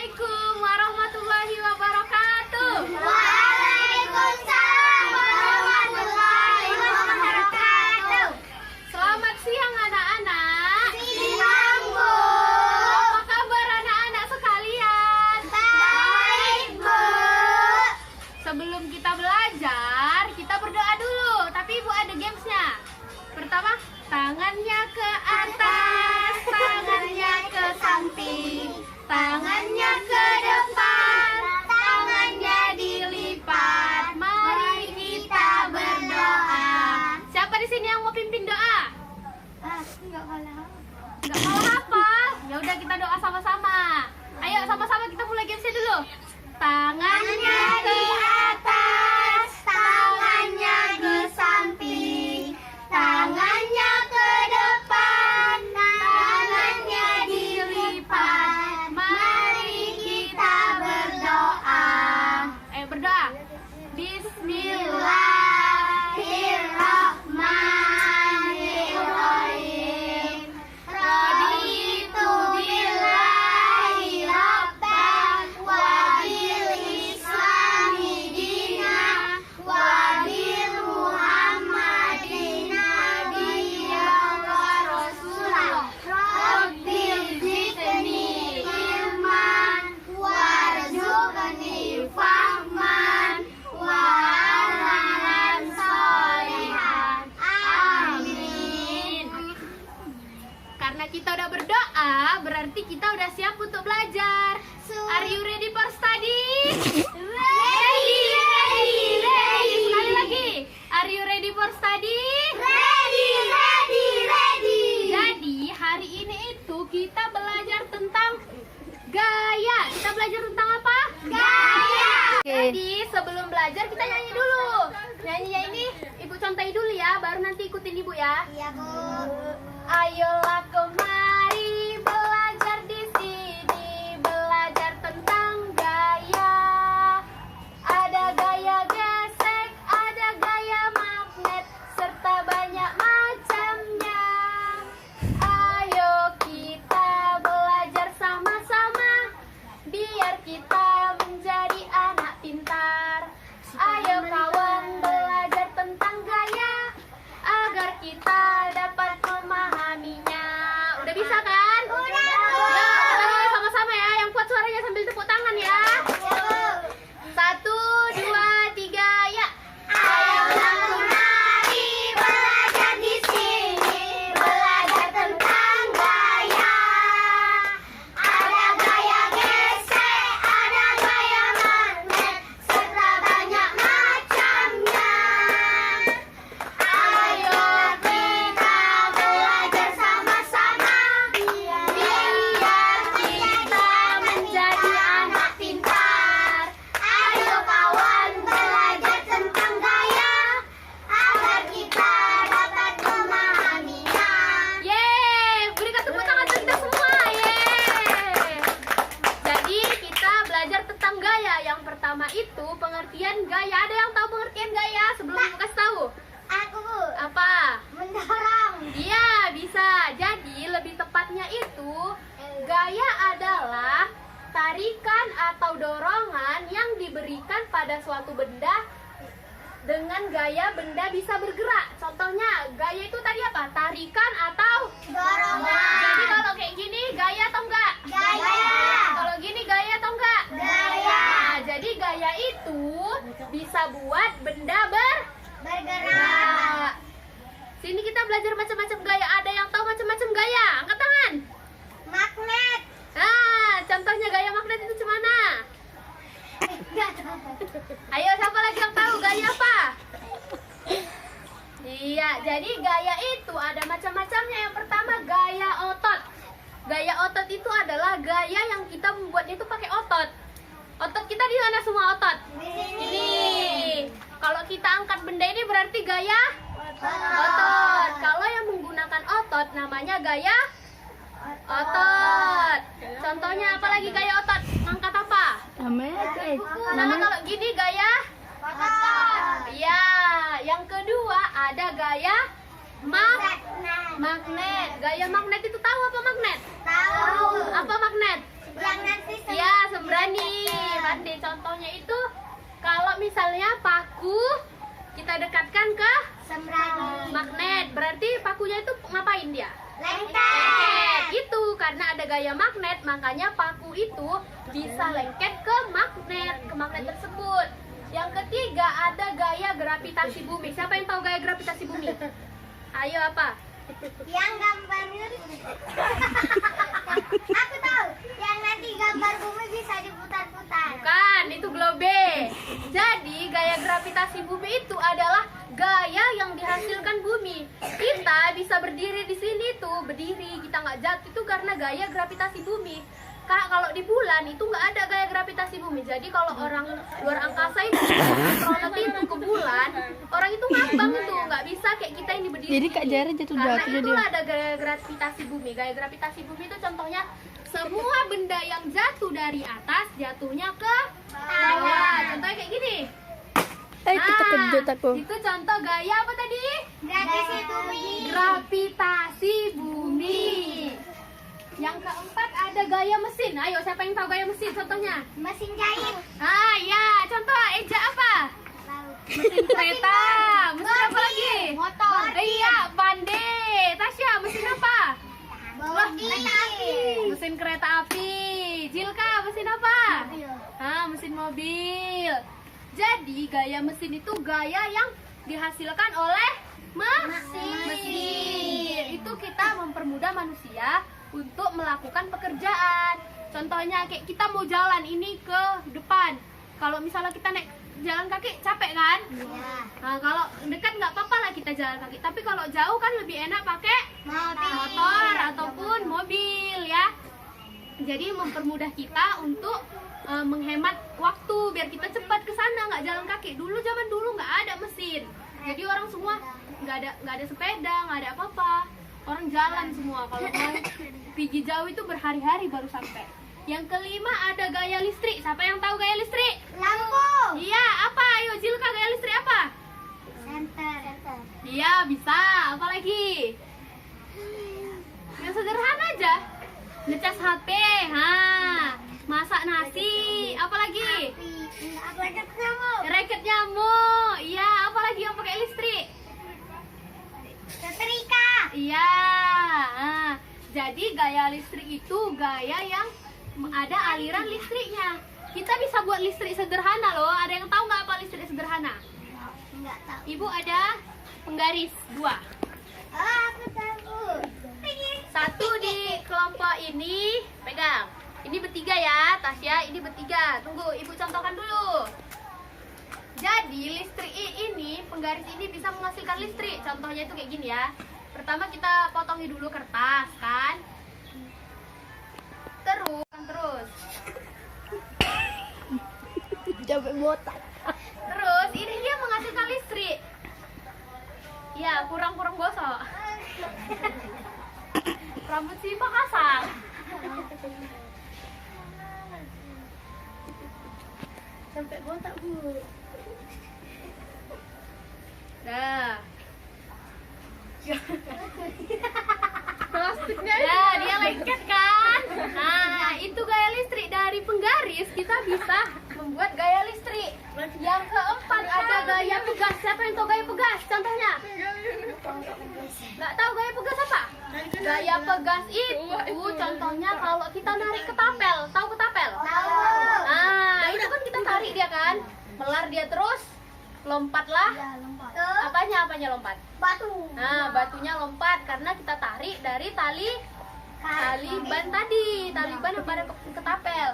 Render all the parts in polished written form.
Assalamualaikum warahmatullahi wabarakatuh. Waalaikumsalam warahmatullahi wabarakatuh. Selamat siang anak-anak. Siang, Bu. Apa kabar anak-anak sekalian? Baik, Bu. Sebelum kita belajar, kita berdoa dulu. Tapi Ibu ada gamesnya. Pertama, tangannya ke atas, tangannya ke samping, tangannya ke depan, tangannya dilipat. Mari kita berdoa. Siapa di sini yang mau pimpin doa? Enggak kalah. Nggak mau hafal? Ya udah kita doa sama-sama. Ayo sama-sama kita mulai gamesnya dulu. Tangannya ke atas, tangannya ke samping, tangannya ke depan, tangannya dilipat. Mari kita berdoa. Berdoa. Bismillahirrahmanirrahim. Raditu billahi rabban wa bil islami dina wa bil muhammadin nabiyyan wa rasulah. Rabbil zidni ilman warzuqni fahman wa amalan sholihan. Amin. Karena kita udah berdoa, berarti kita udah siap untuk belajar. Are you ready for study? Ready, ready, ready. Sekali lagi. Are you ready for study? Ready, ready, ready. Jadi hari ini itu kita belajar tentang gaya. Kita belajar tentang apa? Gaya. Jadi sebelum belajar kita nyanyi dulu. Nyanyinya ini Ibu contohi dulu ya, baru nanti ikutin Ibu ya. Iya, Bu. Ayolah kemari belajar di sini, belajar tentang gaya. Ada gaya gesek, ada gaya magnet, serta banyak macamnya. Ayo kita belajar sama-sama, biar kita menjadi anak pintar. Ayo kawan belajar tentang gaya, agar kita dapat memahaminya. Udah bisa kan? Udah, Bu. Ya, kita mulai sama-sama ya. Yang kuat suaranya sambil tepuk tangan ya. Satu, dua, tiga, ya. Ayolah kemari belajar di sini, belajar tentang gaya. Ada gaya gesek, ada gaya magnet, serta banyak macamnya. Ayo kita belajar sama-sama, biar kita menjadi anak pintar. Ayo kawan belajar tentang gaya, agar kita dapat memahaminya. Yeay, berikan tepuk tangan untuk kita semua. Yeay. Jadi kita belajar tentang gaya. Yang pertama itu pengertian gaya. Ada yang tahu pengertian gaya sebelum aku kasih tahu? Aku, Bu, Apa? mendorong. Iya, bisa. Jadi lebih tepatnya itu gaya adalah tarikan atau dorongan yang diberikan pada suatu benda dengan gaya benda bisa bergerak. Contohnya, gaya itu tadi apa? Tarikan atau Dorongan. Jadi kalau kayak gini gaya atau enggak? Gaya. Kalau gini gaya atau enggak? Gaya. Nah, jadi gaya itu bisa buat benda Bergerak. bergerak. Sini kita belajar macam-macam gaya. Ada yang tahu macam-macam gaya? Angkat tangan. Magnet. Nah, contohnya gaya magnet itu gimana? Ayo, siapa lagi yang tahu gaya apa? Iya, jadi gaya itu ada macam-macamnya. Yang pertama gaya otot. Gaya otot itu adalah gaya yang kita membuatnya itu pakai otot. Otot kita di mana semua otot? Di sini. Ini. Kalau kita angkat benda ini berarti gaya Otot. otot. Kalau yang menggunakan otot namanya gaya otot. Contohnya apa lagi gaya otot? Ngangkat apa? Nah, kalau gini gaya Otot. Iya. Yang kedua ada gaya magnet. Magnet. Gaya magnet itu tahu apa magnet? Tahu. Apa magnet? Yang nanti Ya, misalnya paku kita dekatkan ke Sembrani. magnet, berarti pakunya itu ngapain dia? Lengket. Itu karena ada gaya magnet, makanya paku itu bisa lengket ke magnet tersebut. Yang ketiga ada gaya gravitasi bumi. Siapa yang tahu gaya gravitasi bumi? Ayo apa? Yang gambarnya aku tahu. Yang nanti gambar bumi bisa diputar-putar. Bukan, itu globe. Jadi gaya gravitasi bumi itu adalah gaya yang dihasilkan bumi. Kita bisa berdiri di sini tuh, berdiri, kita nggak jatuh itu karena gaya gravitasi bumi. Kak, kalau di bulan itu nggak ada gaya gravitasi bumi. Jadi kalau orang luar angkasa itu astronot itu ke bulan, orang itu ngambang itu nggak bisa kayak kita ini berdiri. Jadi Kak Jara jatuh Karena jadi itulah ada gaya gravitasi bumi. Gaya gravitasi bumi itu contohnya semua benda yang jatuh dari atas jatuhnya ke bawah. Contohnya kayak gini. itu terkejut aku. Itu contoh gaya apa tadi? Gravitasi bumi. Gravitasi bumi. Yang keempat ada gaya mesin. Ayo, siapa yang tahu gaya mesin? Contohnya? Mesin jahit. Ah, ya. Contoh Eja apa? Mesin kereta. Mesin apa lagi? Motor. Iya, pandai. Tasya, mesin apa? Bodi. Mesin kereta api. Jilka, mesin apa? Mesin mobil. Jadi gaya mesin itu gaya yang dihasilkan oleh mesin. Itu kita mempermudah manusia untuk melakukan pekerjaan. Contohnya kayak kita mau jalan ini ke depan. Kalau misalnya kita naik jalan kaki capek kan? Iya. Nah, kalau dekat nggak apa-apa lah kita jalan kaki. Tapi kalau jauh kan lebih enak pakai motor ataupun mobil ya. Jadi mempermudah kita untuk menghemat waktu biar kita cepat ke sana, nggak jalan kaki. Zaman dulu nggak ada mesin. Jadi orang semua nggak ada sepeda, nggak ada apa-apa. Orang jalan semua. Kalau mau pergi jauh itu berhari-hari baru sampai. Yang kelima ada gaya listrik. Siapa yang tahu gaya listrik? Lampu. Iya, apa? Ayo Jilka, gaya listrik apa? Senter. Iya, bisa. Apa lagi? Yang sederhana aja. Ngecas HP, masak nasi, apa lagi? Apa ada nyamuk? Reket nyamuk. Iya, apa lagi yang pakai listrik? Setrika. Iya. Jadi gaya listrik itu gaya yang ada aliran listriknya. Kita bisa buat listrik sederhana loh. Ada yang tahu nggak apa listrik sederhana? Enggak tahu. Ibu ada penggaris 2. Oh, aku tahu. Satu di kelompok ini, pegang. Ini bertiga ya, Tasya. Ini bertiga. Tunggu, ibu contohkan dulu. Jadi listrik ini, penggaris ini bisa menghasilkan listrik. Contohnya itu kayak gini ya. Pertama kita potongi dulu kertas kan. Terus. Capek botak. Terus ini dia menghasilkan listrik. Ya, kurang gosok. Rambut si kasar. Sampai botak, Bu. Dah. Plastiknya Nah, dia lengket kan? Nah, itu gaya listrik. Dari penggaris kita bisa membuat gaya listrik. Yang keempat ada gaya pegas. Siapa yang tahu gaya pegas? Contohnya? Nggak tahu gaya pegas apa? Gaya pegas itu contohnya kalau kita narik ketapel. Tahu ketapel? Tahu. Nah, itu kan kita tarik dia kan? Melar dia terus, lompatlah. Apanya lompat? Batu. Nah, batunya lompat karena kita tarik dari tali ban tadi, tali ban yang pada ketapel.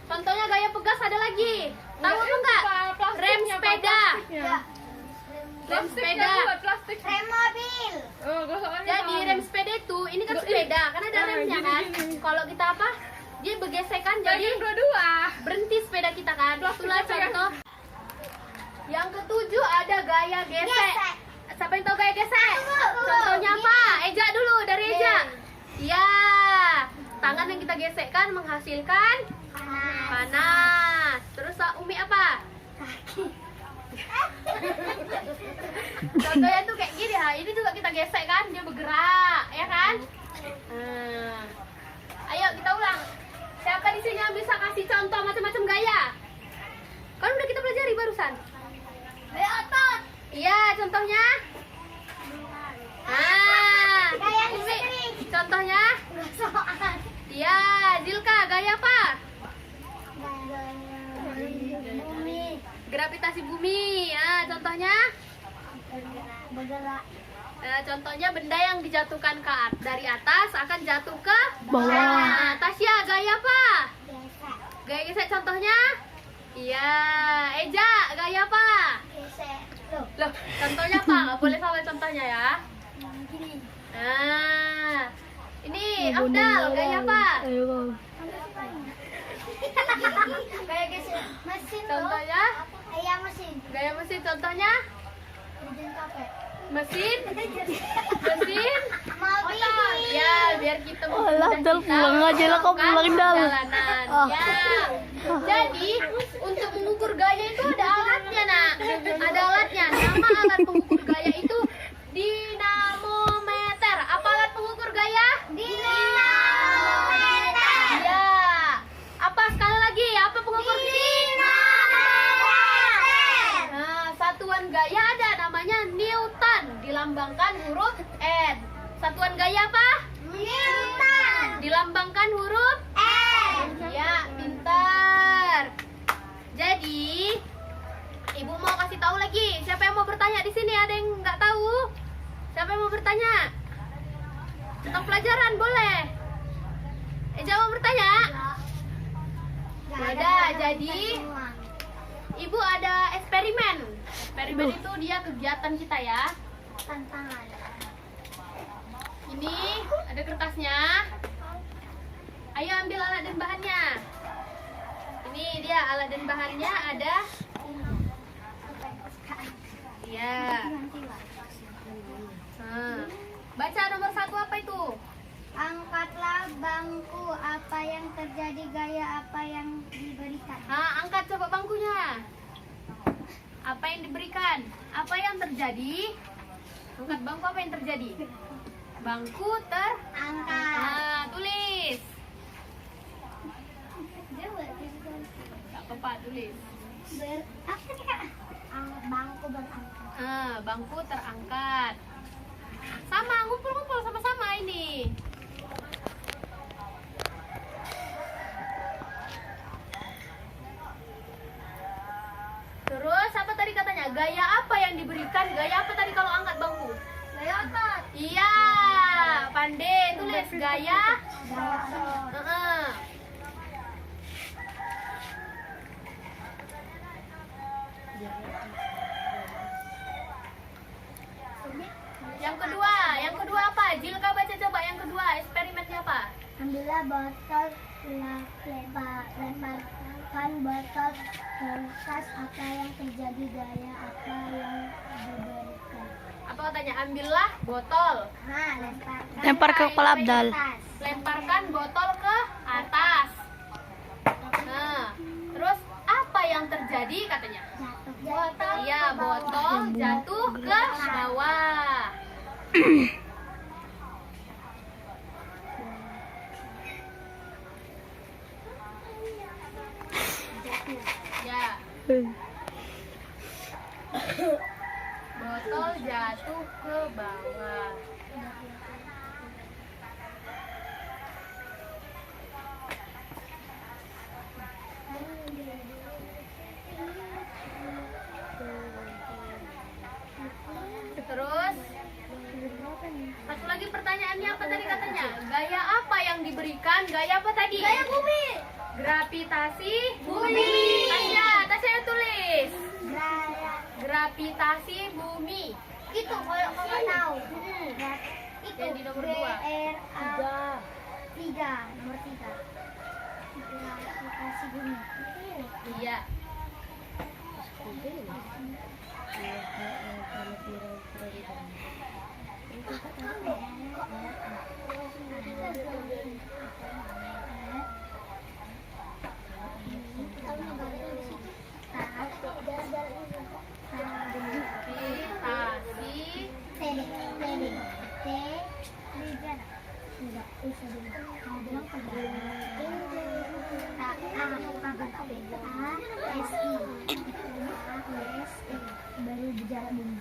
Contohnya gaya pegas ada lagi. Tahu apa enggak? Rem sepeda. Rem sepeda. Plastik. Rem mobil. Oh, gosokannya. Jadi rem sepeda itu, ini kan sepeda, kan ada remnya kan. Kalau kita apa? Dia bergesekan jadi dua-dua. berhenti sepeda kita kan. Itulah contoh. Yang ketujuh ada gaya gesek. Gesek. Siapa yang tahu gaya gesek? Contohnya apa? Eja dulu, dari Eja. Iya. Tangan yang kita gesekkan menghasilkan panas. Terus Umi apa? Contohnya tuh kayak gini ha. Ini juga kita gesek kan, dia bergerak, ya kan? Ayo kita ulang. Siapa di sini yang bisa kasih contoh macam-macam gaya? Kan udah kita pelajari barusan. gravitasi bumi. Ya, contohnya? Bergerak. Contohnya benda yang dijatuhkan dari atas akan jatuh ke Bawah. Nah, Tasya, gaya apa? Gesek. Gaya gesek contohnya? Iya. Eja, gaya apa? Gesek. Loh, contohnya apa? Nggak boleh salah contohnya ya. Gini. Nah, ini Afdal, gaya apa? Ayo. Kayak gesek mesin loh. Contohnya? Iya mesin. Gaya mesin contohnya? Mesin capek. Mesin? Mesin? Mobil. Ya, biar kita Alah, Dal, pulang aja lah, kau melakukan pulang, Dal. perjalanan. Ah. Ya. Jadi, untuk mengukur gaya itu ada alatnya, Nak. Ada alatnya. Nama alat pengukur gaya itu dinamometer. Apa alat pengukur gaya? Dinamometer. Ya. Apa sekali lagi? Apa pengukur Dinamometer. Nah, satuan gaya ada namanya Newton, dilambangkan huruf N. Satuan gaya apa? Newton. Dilambangkan huruf N. Ya, pintar. Jadi, Ibu mau kasih tahu lagi. Siapa yang mau bertanya di sini? Ada yang nggak tahu? Siapa yang mau bertanya? Tentang pelajaran boleh. Eja mau bertanya? Nggak Ada. pelajaran Jadi, semua. Ibu ada eksperimen. Eksperimen itu dia kegiatan kita ya. Tantangan. Ini ada kertasnya. Ayo ambil alat dan bahannya. Ini dia alat dan bahannya ada. Ya. Baca nomor 1 apa itu? Angkatlah bangku, apa yang terjadi, gaya apa yang diberikan. Angkat coba bangkunya. Apa yang diberikan? Apa yang terjadi? Angkat bangku, apa yang terjadi? Bangku Angkat. tulis. Tak apa, tulis. Apa nih kak? Bangku berangkat. Bangku terangkat. Sama, ngumpul-ngumpul sama-sama ini. Terus apa tadi katanya? Gaya apa yang diberikan? Gaya apa tadi kalau angkat bangku? Gaya otot. Iya, pandai tulis gaya. Gaya otot. Heeh. Yang kedua apa? Jilka baca coba yang kedua, eksperimennya apa? Ambillah botol, lemparkan botol ke tas, apa yang terjadi, gaya apa yang diberikan. Apa katanya? Ambillah botol. Lempar ke kepala Abdal. Lemparkan botol ke atas. Nah, terus apa yang terjadi katanya? Botol. Iya, botol jatuh ke bawah. Ya, botol jatuh ke bawah. Terus satu lagi pertanyaannya apa tadi katanya? Gaya apa yang diberikan? Gaya apa tadi? Gaya bumi. Gravitasi bumi. Tasya tulis. Gaya. Gravitasi bumi. Itu kalau kamu tahu. Itu Yang di nomor 2. BRA 3, nomor 3. Gravitasi bumi. Iya. Baru berjalan bumi.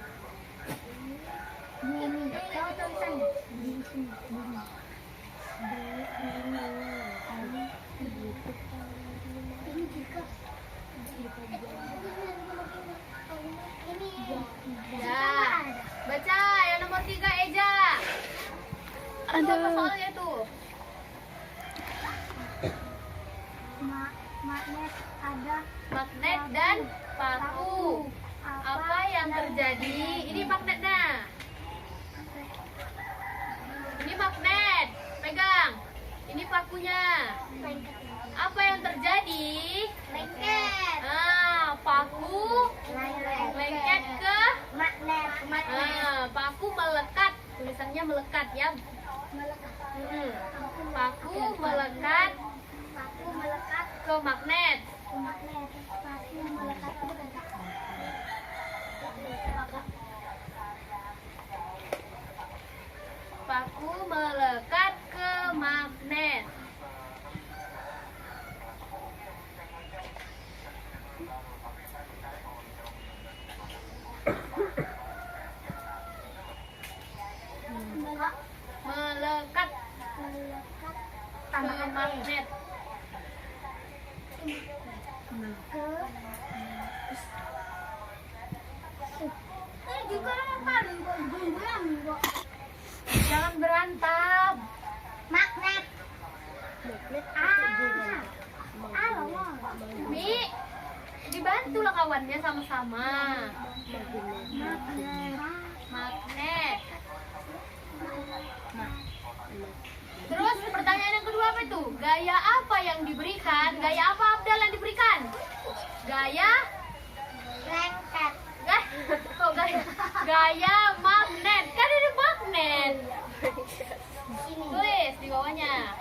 Bumi. Tahu tulisan di sini. Bumi. Ini juga Ya. Baca yang nomor 3 Eja. Itu apa Aduh. soalnya tuh? Magnet ada Magnet dan paku. Apa yang terjadi? Ini magnetnya. Ini magnet. Pegang. Ini pakunya. Apa yang terjadi? lengket Paku lengket ke magnet paku melekat. Tulisannya melekat ya. Paku melekat paku melekat ke magnet. ke magnet paku melekat ke magnet. Paku melekat ke magnet. Melekat ke magnet. Jangan berantem. Magnet. Mi, dibantulah kawannya sama-sama. Magnet. Terus pertanyaan yang kedua apa itu? Gaya apa yang diberikan? Gaya apa Abdal yang diberikan? Gaya? Lengket. Kok gaya magnet? Kan ini magnet. Tulis di bawahnya.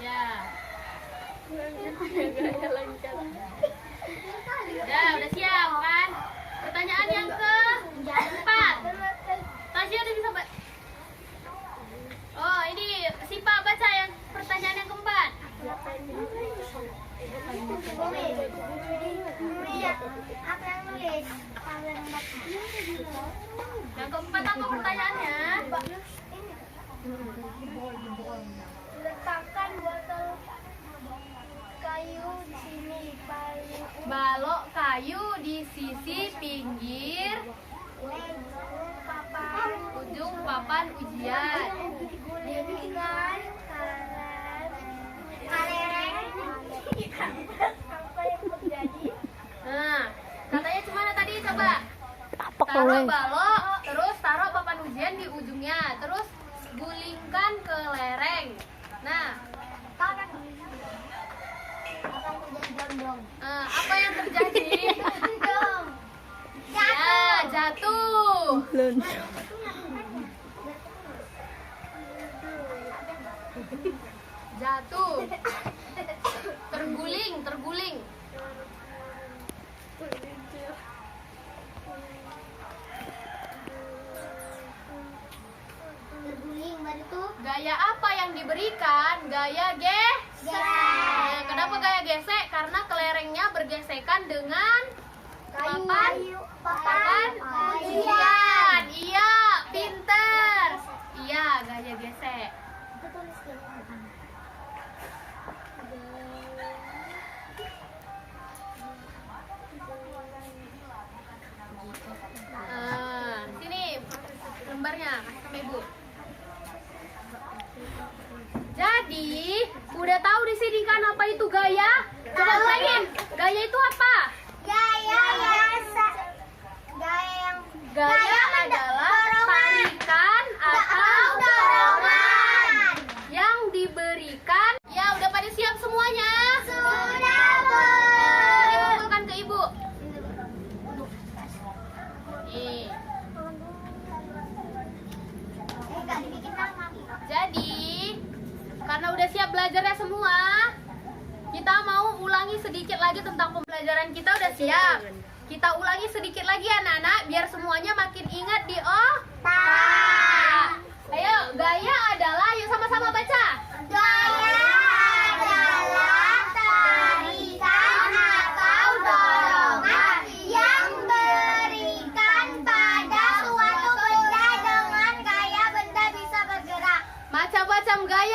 Ya. Udah siap kan? Pertanyaan yang keempat. Tasya udah bisa baca. Oh, ini Sipa baca yang pertanyaan yang keempat. Apa yang nulis? Yang keempat apa pertanyaannya? Letakkan botol kayu di sini, Balok kayu di sisi pinggir ujung papan ujian. Gulingkan kalereng. Apa yang terjadi? Nah, katanya cemana tadi coba? Apa Taruh kowe? balok, terus taruh papan ujian di ujungnya, terus gulingkan ke lereng. Nah, apa yang terjadi? Ya, jatuh. Jatuh. Terguling. Terguling baru tuh. Gaya apa yang diberikan? Gaya gesek. Nah, kenapa gaya gesek? Karena kelerengnya bergesekan dengan papan ujian. Iya, pinter. Iya, gaya gesek. Sini lembarnya, kasih sama ibu. Jadi, udah tahu di sini kan apa itu gaya? Coba ulangin. Gaya itu apa? Gaya Gaya adalah tarikan atau dorongan yang diberikan. Ya, udah pada siap semuanya? Sudah, Bu. Dikumpulkan ke ibu. Nih. Jadi, karena udah siap belajarnya semua, kita mau ulangi sedikit lagi tentang pembelajaran kita. Udah siap? Kita ulangi sedikit lagi anak-anak, biar semuanya makin ingat di otak. Ayo, gaya adalah, yuk sama-sama baca. Gaya adalah tarikan atau dorongan yang berikan pada suatu benda dengan gaya benda bisa bergerak. Macam-macam gaya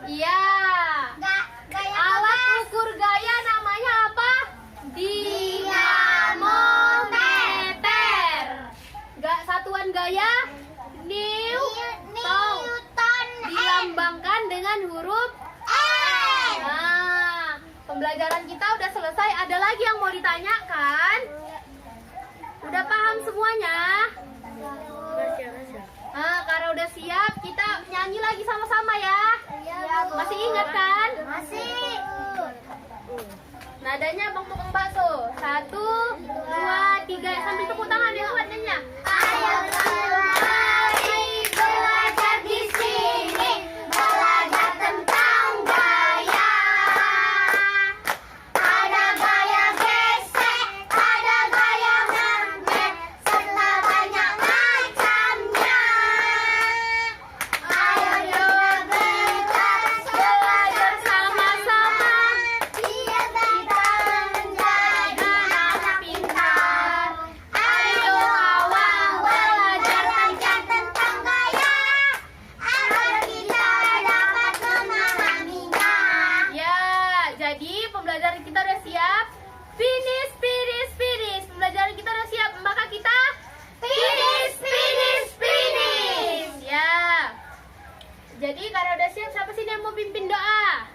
Iya. Alat ukur gaya namanya apa? Dinamometer. Satuan gaya Newton. Dilambangkan dengan huruf Nah, pembelajaran kita udah selesai. Ada lagi yang mau ditanyakan? Udah paham semuanya? Karena udah siap, kita nyanyi lagi sama-sama ya. Masih ingat kan? Masih. Nadanya Bang Tukang Bakso. 1, 2, 3. Sambil tepuk tangan ya nadanya. Ayo kembali belajar di sini, belajar tentang gaya. Ada gaya gesek, ada gaya magnet, serta banyak macamnya. Ayo kita belajar Sama-sama. biar kita menjadi anak pintar. Ayo awal belajar tentang gaya, agar kita dapat memahaminya. Ya, jadi pembelajaran kita udah siap. Finish. Pembelajaran kita udah siap, maka kita finish. Ya. Jadi karena udah siap, siapa sih yang mau pimpin doa?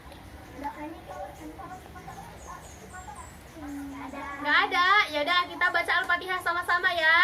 Nggak ada. Ya udah, kita baca Al-Fatihah sama-sama ya.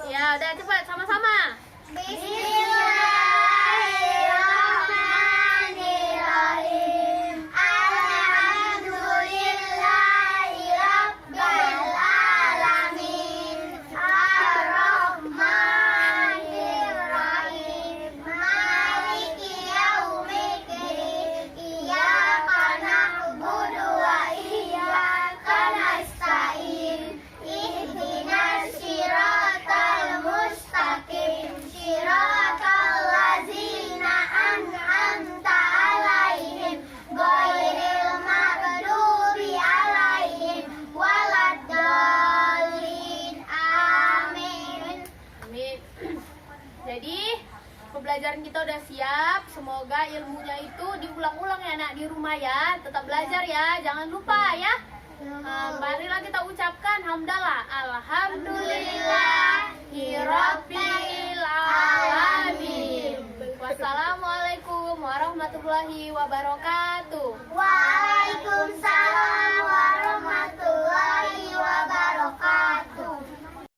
Ya, udah cepat sama-sama. Bismillahirrahmanirrahim. Alhamdulillahirabbil alamin. Ar-Rahmanirrahim. Maliki yaumiddin. Iyyaka na'budu wa iyyaka nasta'in. Ihdinas siratal mustaqim. Siratal ladzina an'amta 'alaihim ghairil maghdubi 'alaihim waladdallin. Amin. Amin. Jadi pembelajaran kita udah siap. Semoga ilmunya itu diulang-ulang ya nak di rumah ya. Tetap belajar ya, jangan lupa ya. Marilah kita ucapkan hamdalah. Alhamdulillahirabbil alamin. Wassalamualaikum warahmatullahi wabarakatuh. Waalaikumsalam.